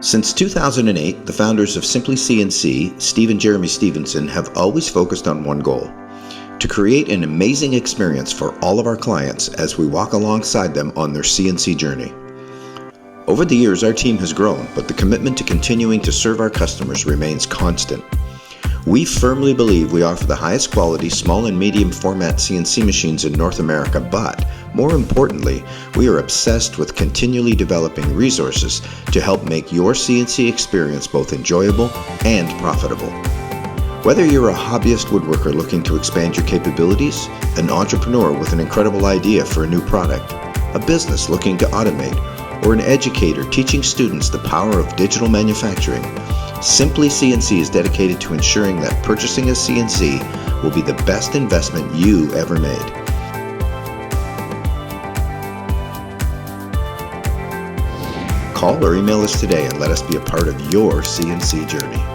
Since 2008, the founders of Simply CNC, Steve and Jeremy Stevenson, have always focused on one goal: to create an amazing experience for all of our clients as we walk alongside them on their CNC journey. Over the years, our team has grown, but the commitment to continuing to serve our customers remains constant. We firmly believe we offer the highest quality small and medium format CNC machines in North America, but more importantly, we are obsessed with continually developing resources to help make your CNC experience both enjoyable and profitable. Whether you're a hobbyist woodworker looking to expand your capabilities, an entrepreneur with an incredible idea for a new product, a business looking to automate, or an educator teaching students the power of digital manufacturing, Simply CNC is dedicated to ensuring that purchasing a CNC will be the best investment you ever made. Call or email us today and let us be a part of your CNC journey.